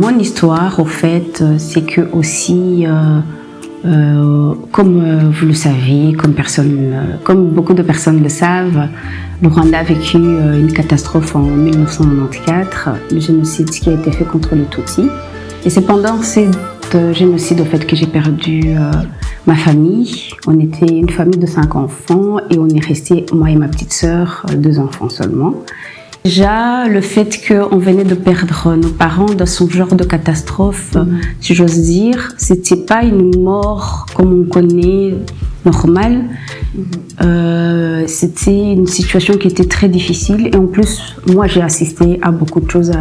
Mon histoire, au fait, c'est que aussi, comme vous le savez, comme beaucoup de personnes le savent, le Rwanda a vécu une catastrophe en 1994, le génocide qui a été fait contre les Tutsis. Et c'est pendant ce génocide, au fait, que j'ai perdu ma famille. On était une famille de 5 enfants et on est resté, moi et ma petite sœur, 2 enfants seulement. Déjà, le fait qu'on venait de perdre nos parents dans ce genre de catastrophe, si j'ose dire, c'était pas une mort comme on connaît, normale. C'était une situation qui était très difficile et en plus, moi j'ai assisté à beaucoup de choses.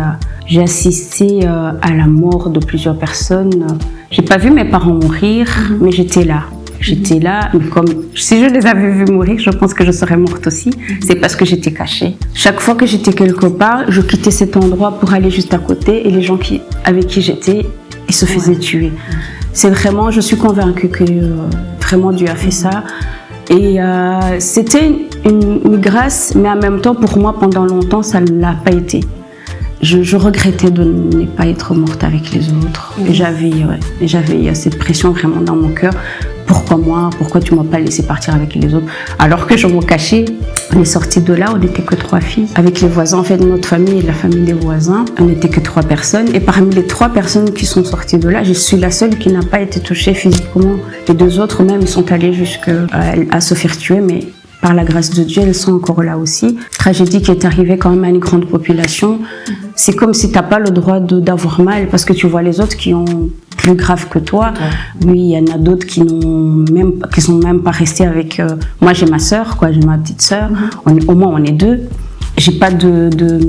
J'ai assisté à la mort de plusieurs personnes. J'ai pas vu mes parents mourir, mais j'étais là. J'étais là, mais comme si je les avais vus mourir, je pense que je serais morte aussi. C'est parce que j'étais cachée. Chaque fois que j'étais quelque part, je quittais cet endroit pour aller juste à côté et les gens avec qui j'étais, ils se faisaient tuer. C'est vraiment, je suis convaincue que vraiment Dieu a fait ça. Et c'était une grâce, mais en même temps, pour moi, pendant longtemps, ça ne l'a pas été. Je regrettais de ne pas être morte avec les autres. Et j'avais cette pression vraiment dans mon cœur. Pourquoi moi? Pourquoi tu ne m'as pas laissé partir avec les autres? Alors que je me cachais. On est sortis de là, on n'était que 3 filles. Avec les voisins, en fait, notre famille et la famille des voisins, on n'était que 3 personnes. Et parmi les 3 personnes qui sont sorties de là, je suis la seule qui n'a pas été touchée physiquement. Les 2 autres, même, ils sont allés jusqu'à se faire tuer, mais par la grâce de Dieu, elles sont encore là aussi. Tragédie qui est arrivée quand même à une grande population. C'est comme si tu n'as pas le droit d'avoir mal parce que tu vois les autres qui ont plus grave que toi. Oui, il y en a d'autres qui sont même pas restés avec. Moi, j'ai ma sœur, j'ai ma petite sœur. Au moins, on est 2. J'ai pas de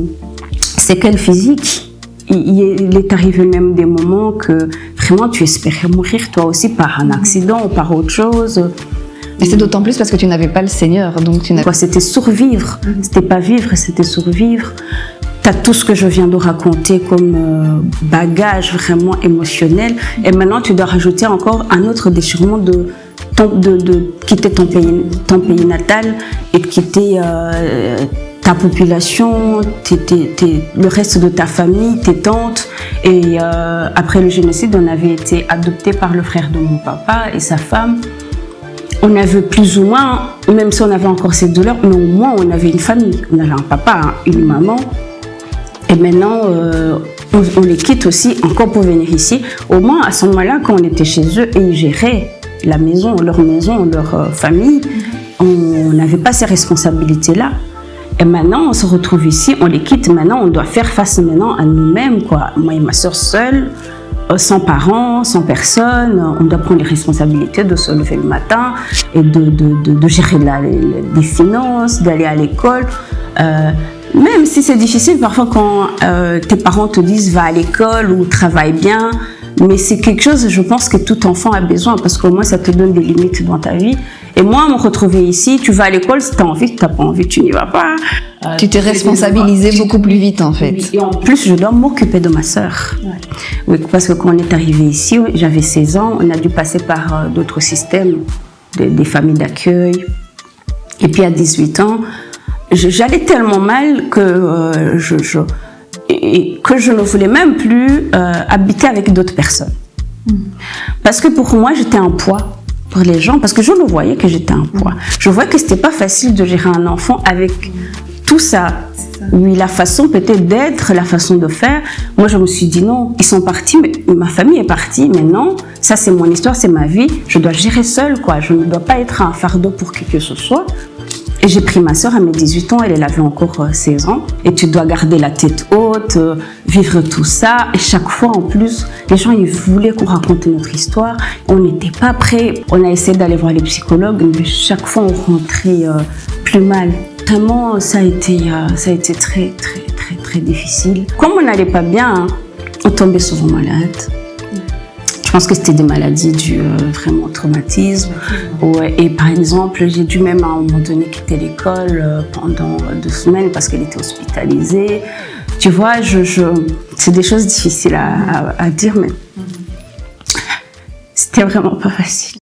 séquelles physiques. Il est arrivé même des moments que vraiment tu espérais mourir toi aussi par un accident ou par autre chose. Mais c'est d'autant plus parce que tu n'avais pas le Seigneur, donc c'était survivre. C'était pas vivre, c'était survivre. T'as tout ce que je viens de raconter comme bagage vraiment émotionnel, et maintenant tu dois rajouter encore un autre déchirement de quitter ton pays natal et de quitter ta population, le reste de ta famille, tes tantes. Et après le génocide, on avait été adoptés par le frère de mon papa et sa femme. On avait plus ou moins, même si on avait encore cette douleur, mais au moins on avait une famille. On avait un papa, une maman. Et maintenant, on les quitte aussi encore pour venir ici. Au moins, à ce moment-là, quand on était chez eux et ils géraient leur maison, leur famille, on n'avait pas ces responsabilités-là. Et maintenant, on se retrouve ici, on les quitte. Maintenant, on doit faire face maintenant à nous-mêmes, Moi et ma soeur seule. Sans parents, sans personne, on doit prendre les responsabilités de se lever le matin et de gérer les finances, d'aller à l'école. Même si c'est difficile parfois quand tes parents te disent va à l'école ou travaille bien, mais c'est quelque chose, je pense, que tout enfant a besoin parce qu'au moins ça te donne des limites dans ta vie. Et moi, me retrouver ici, tu vas à l'école si tu as envie, si tu n'as pas envie, tu n'y vas pas. Tu t'es responsabilisée beaucoup plus vite en fait. Et en plus, je dois m'occuper de ma sœur. Oui, parce que quand on est arrivé ici, j'avais 16 ans, on a dû passer par d'autres systèmes, des familles d'accueil. Et puis à 18 ans, j'allais tellement mal que je ne voulais même plus habiter avec d'autres personnes. Parce que pour moi, j'étais un poids pour les gens, parce que je le voyais que j'étais un poids. Je voyais que c'était pas facile de gérer un enfant avec tout ça. Oui, la façon peut-être d'être, la façon de faire. Moi, je me suis dit non, ils sont partis, mais ma famille est partie, mais non, ça c'est mon histoire, c'est ma vie, je dois gérer seule, Je ne dois pas être un fardeau pour qui que ce soit. Et j'ai pris ma sœur à mes 18 ans, elle avait encore 16 ans. Et tu dois garder la tête haute, vivre tout ça. Et chaque fois, en plus, les gens, ils voulaient qu'on raconte notre histoire. On n'était pas prêts. On a essayé d'aller voir les psychologues, mais chaque fois, on rentrait plus mal. Vraiment, ça a été très, très, très, très difficile. Comme on n'allait pas bien, on tombait souvent malade. Je pense que c'était des maladies dues vraiment au traumatisme. Ouais, et par exemple, j'ai dû même à un moment donné quitter l'école pendant 2 semaines parce qu'elle était hospitalisée. Tu vois, c'est des choses difficiles à dire, mais c'était vraiment pas facile.